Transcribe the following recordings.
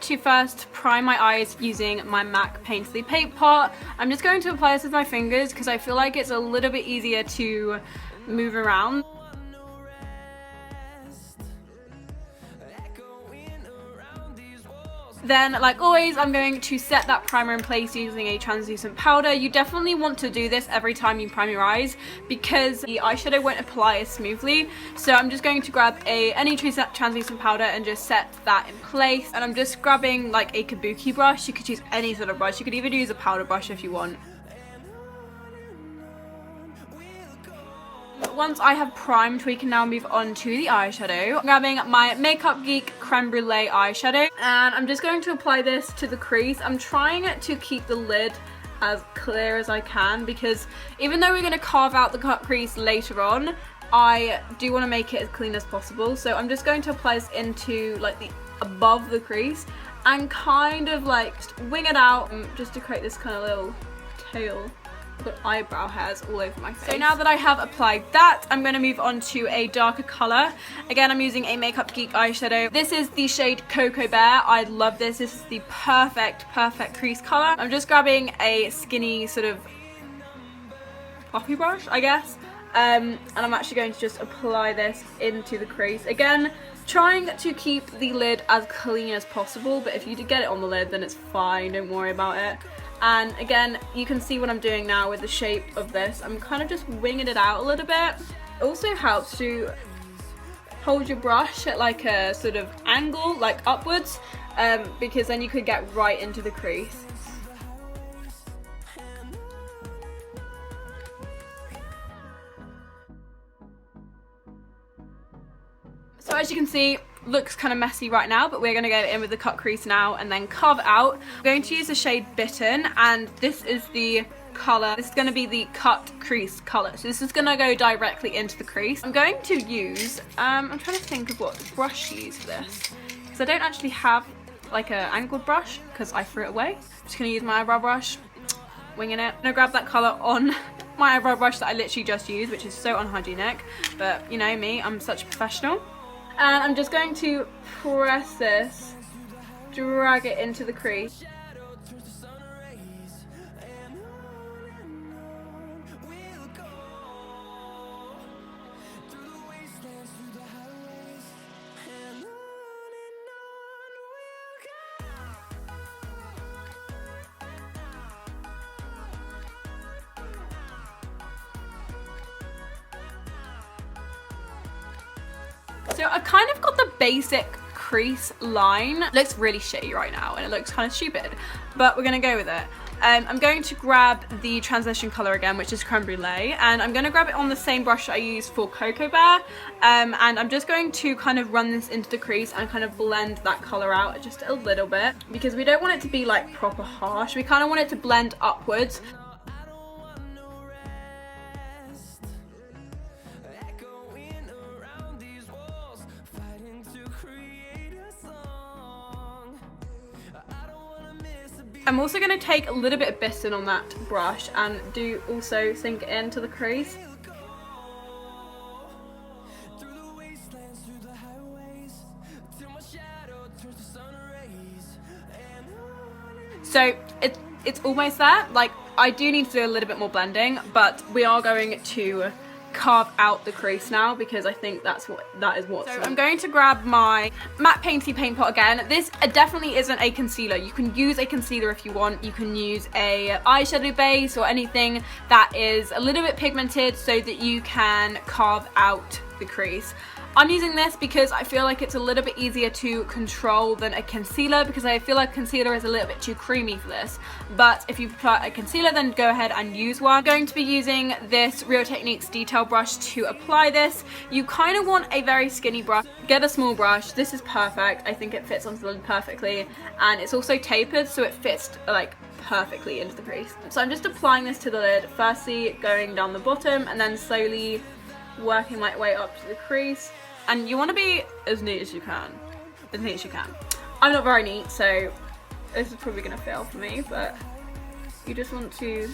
to first prime my eyes using my MAC Painterly Paint Pot. I'm just going to apply this with my fingers because I feel like it's a little bit easier to move around. Then, like always, I'm going to set that primer in place using a translucent powder. You definitely want to do this every time you prime your eyes because the eyeshadow won't apply as smoothly. So I'm just going to grab any translucent powder and just set that in place. And I'm just grabbing like a kabuki brush. You could use any sort of brush. You could even use a powder brush if you want. Once I have primed, we can now move on to the eyeshadow. I'm grabbing my Makeup Geek Creme Brulée eyeshadow and I'm just going to apply this to the crease. I'm trying to keep the lid as clear as I can because even though we're going to carve out the cut crease later on, I do want to make it as clean as possible. So I'm just going to apply this into like the above the crease and kind of like just wing it out just to create this kind of little tail. Got eyebrow hairs all over my face. So now that I have applied that, I'm going to move on to a darker colour. Again, I'm using a Makeup Geek eyeshadow. This is the shade Cocoa Bear. I love this. This is the perfect crease colour. I'm just grabbing a skinny sort of puffy brush, I guess. And I'm actually going to just apply this into the crease. Again, trying to keep the lid as clean as possible, but if you do get it on the lid, then it's fine. Don't worry about it. And again, you can see what I'm doing now with the shape of this. I'm kind of just winging it out a little bit. It also helps to hold your brush at like a sort of angle, like upwards, because then you could get right into the crease. So as you can see, looks kind of messy right now, but we're going to go in with the cut crease now and then carve it out. I'm going to use the shade Bitten, and this is the colour. This is going to be the cut crease colour. So this is going to go directly into the crease. I'm going to use, I'm trying to think of what brush to use for this, because I don't actually have like an angled brush because I threw it away. I'm just going to use my eyebrow brush, winging it. I'm going to grab that colour on my eyebrow brush that I literally just used, which is so unhygienic, but you know me, I'm such a professional. And I'm just going to press this, drag it into the crease. So I kind of got the basic crease line. It looks really shitty right now and it looks kind of stupid, but we're going to go with it. I'm going to grab the transition colour again, which is Creme Brulée, and I'm going to grab it on the same brush I used for Cocoa Bear, and I'm just going to kind of run this into the crease and kind of blend that colour out just a little bit, because we don't want it to be like proper harsh. We kind of want it to blend upwards. I'm also going to take a little bit of Bitten on that brush and do also sink it into the crease. So it's almost there. Like, I do need to do a little bit more blending, but we are going to carve out the crease now because I think that is what's. So I'm going to grab my matte Painterly Paint Pot again. This definitely isn't a concealer. You can use a concealer if you want. You can use a eyeshadow base or anything that is a little bit pigmented so that you can carve out the crease. I'm using this because I feel like it's a little bit easier to control than a concealer, because I feel like concealer is a little bit too creamy for this. But if you prefer a concealer, then go ahead and use one. I'm going to be using this Real Techniques detail brush to apply this. You kind of want a very skinny brush. Get a small brush. This is perfect. I think it fits onto the lid perfectly, and it's also tapered, so it fits like perfectly into the crease. So I'm just applying this to the lid, firstly going down the bottom and then slowly working my way up to the crease. And you want to be as neat as you can. As neat as you can. I'm not very neat, so this is probably going to fail for me, but you just want to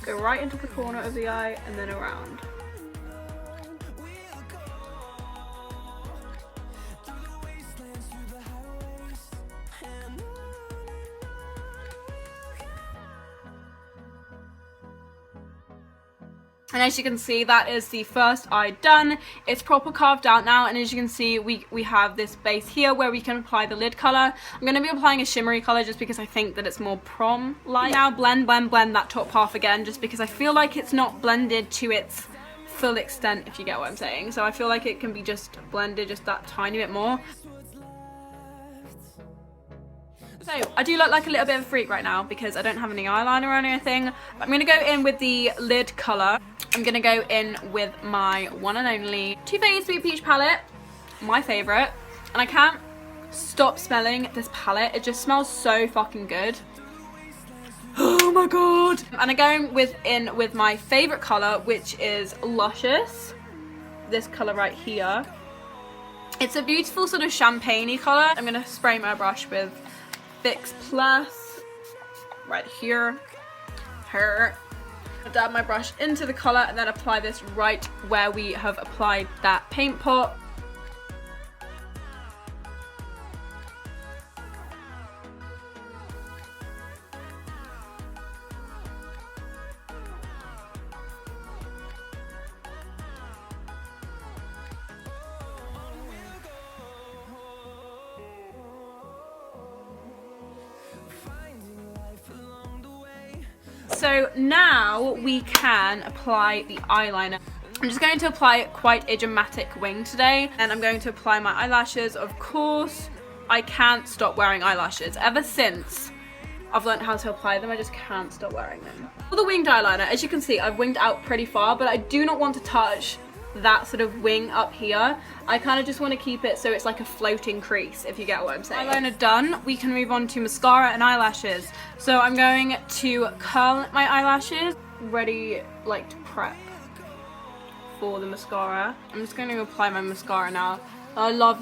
go right into the corner of the eye and then around. And as you can see, that is the first eye done. It's proper carved out now, and as you can see, we have this base here where we can apply the lid color. I'm going to be applying a shimmery color just because I think that it's more prom-like. Now blend that top half again, just because I feel like it's not blended to its full extent, if you get what I'm saying. So I feel like it can be just blended just that tiny bit more. So I do look like a little bit of a freak right now because I don't have any eyeliner or anything. I'm going to go in with the lid colour. I'm going to go in with my one and only Too Faced Sweet Peach palette, my favourite. And I can't stop smelling this palette. It just smells so fucking good. Oh my god. And I'm going in with my favourite colour, which is Luscious. This colour right here. It's a beautiful sort of champagne-y colour. I'm going to spray my brush with Fix Plus right here. Dab my brush into the colour and then apply this right where we have applied that paint pot. So now we can apply the eyeliner. I'm just going to apply quite a dramatic wing today, and I'm going to apply my eyelashes. Of course, I can't stop wearing eyelashes. Ever since I've learned how to apply them, I just can't stop wearing them. For the winged eyeliner, as you can see, I've winged out pretty far, but I do not want to touch that sort of wing up here. I kind of just want to keep it so it's like a floating crease, if you get what I'm saying. Eyeliner done, we can move on to mascara and eyelashes. So I'm going to curl my eyelashes, ready like to prep for the mascara. I'm just going to apply my mascara now. I love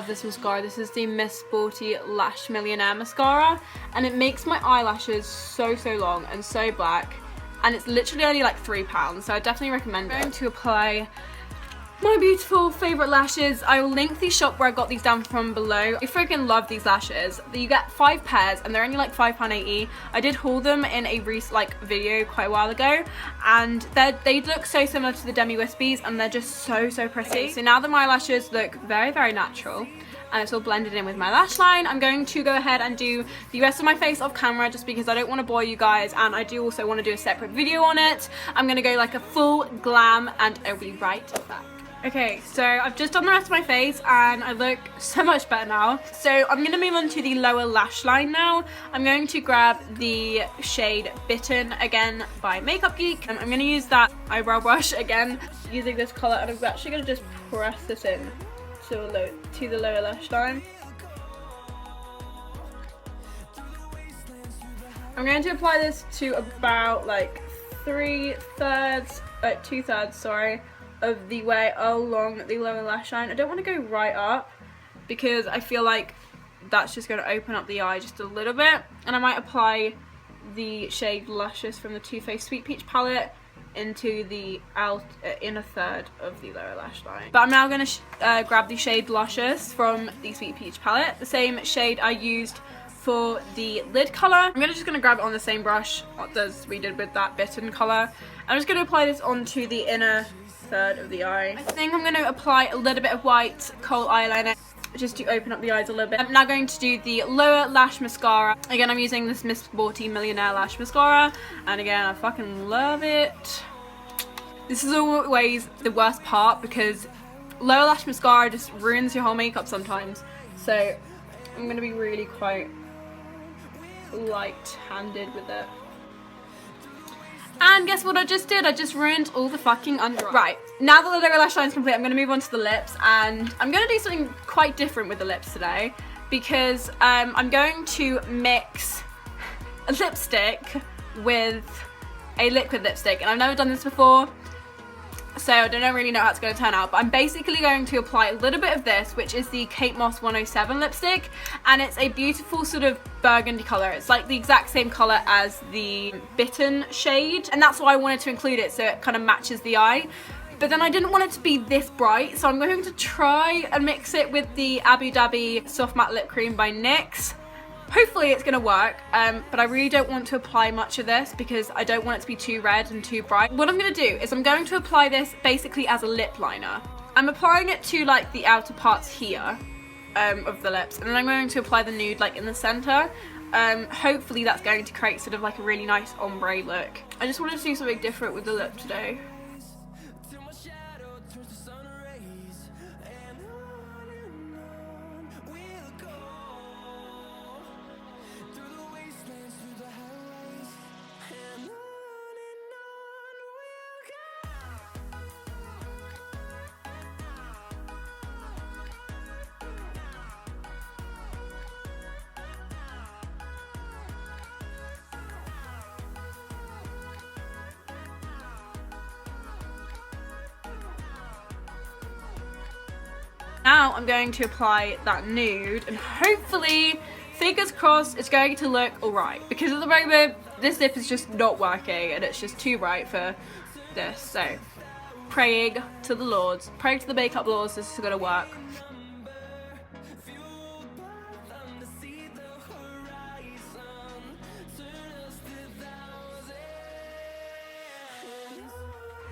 this mascara. This is the Miss Sporty Lash Millionaire mascara, and it makes my eyelashes so long and so black. And it's literally only like £3, so I definitely recommend it. I'm going to apply my beautiful favourite lashes. I will link the shop where I got these down from below. I freaking love these lashes. You get 5 pairs and they're only like £5.80. I did haul them in a recent video quite a while ago, and they look so similar to the Demi Wispies, and they're just so pretty. So now that my lashes look very natural, and it's all blended in with my lash line, I'm going to go ahead and do the rest of my face off camera just because I don't want to bore you guys, and I do also want to do a separate video on it. I'm going to go like a full glam, and I'll be right back. Okay, so I've just done the rest of my face and I look so much better now. So I'm going to move on to the lower lash line now. I'm going to grab the shade Bitten again by Makeup Geek. I'm going to use that eyebrow brush again using this colour, and I'm actually going to just press this in to the lower lash line. I'm going to apply this to about like 2/3, sorry, of the way along the lower lash line. I don't want to go right up because I feel like that's just going to open up the eye just a little bit. And I might apply the shade Luscious from the Too Faced Sweet Peach palette into the inner third of the lower lash line. But I'm now going to grab the shade Luscious from the Sweet Peach palette, the same shade I used for the lid colour. I'm just going to grab it on the same brush as we did with that Bitten colour. I'm just going to apply this onto the inner third of the eye. I think I'm going to apply a little bit of white kohl eyeliner just to open up the eyes a little bit. I'm now going to do the lower lash mascara. Again, I'm using this Miss Sporty Millionaire Lash Mascara, and again, I fucking love it. This is always the worst part because lower lash mascara just ruins your whole makeup sometimes. So I'm going to be really quite light-handed with it. And guess what I just did? I just ruined all the fucking under eye. Right, now that the lower lash line is complete, I'm going to move on to the lips, and I'm going to do something quite different with the lips today because I'm going to mix a lipstick with a liquid lipstick, and I've never done this before, so I don't really know how it's going to turn out, but I'm basically going to apply a little bit of this, which is the Kate Moss 107 lipstick, and it's a beautiful sort of burgundy colour. It's like the exact same colour as the Bitten shade, and that's why I wanted to include it, so it kind of matches the eye. But then I didn't want it to be this bright, so I'm going to try and mix it with the Abu Dhabi Soft Matte Lip Cream by NYX. Hopefully it's gonna work, but I really don't want to apply much of this because I don't want it to be too red and too bright. What I'm gonna do is I'm going to apply this basically as a lip liner. I'm applying it to like the outer parts here of the lips, and then I'm going to apply the nude like in the center. Hopefully that's going to create sort of like a really nice ombre look. I just wanted to do something different with the lip today. Now I'm going to apply that nude, and hopefully, fingers crossed, it's going to look alright. Because at the moment, this lip is just not working and it's just too bright for this. So, praying to the lords, praying to the makeup lords, this is going to work.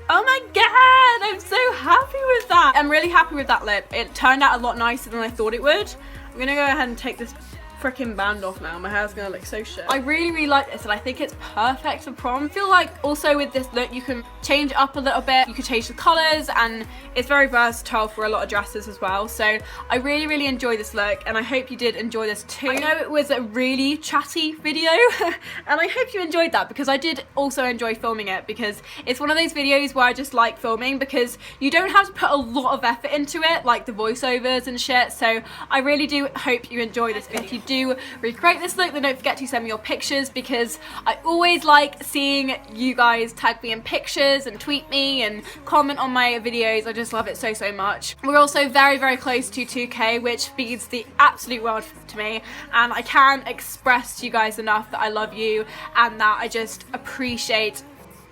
Oh my god, I'm so happy with that. I'm really happy with that lip. It turned out a lot nicer than I thought it would. I'm gonna go ahead and take this freaking band off now. My hair's gonna look so shit. I really like this, and I think it's perfect for prom. I feel like also with this look you can change it up a little bit. You can change the colors, and it's very versatile for a lot of dresses as well. So I really enjoy this look, and I hope you did enjoy this too. I know it was a really chatty video and I hope you enjoyed that, because I did also enjoy filming it, because it's one of those videos where I just like filming because you don't have to put a lot of effort into it, like the voiceovers and shit. So I really do hope you enjoy this video. If you do recreate this look, then don't forget to send me your pictures, because I always like seeing you guys tag me in pictures and tweet me and comment on my videos. I just love it so much. We're also very close to 2K, which means the absolute world to me, and I can't express to you guys enough that I love you and that I just appreciate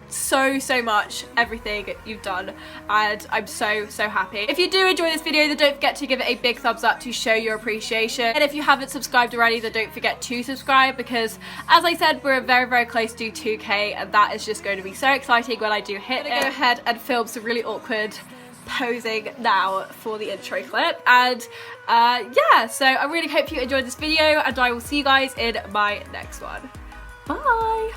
so much everything you've done, and I'm so happy. If you do enjoy this video, then don't forget to give it a big thumbs up to show your appreciation, and if you haven't subscribed already, then don't forget to subscribe, because as I said, we're very close to 2K, and that is just going to be so exciting when I do hit it. I'm gonna go ahead and film some really awkward posing now for the intro clip, and yeah, so I really hope you enjoyed this video, and I will see you guys in my next one. Bye.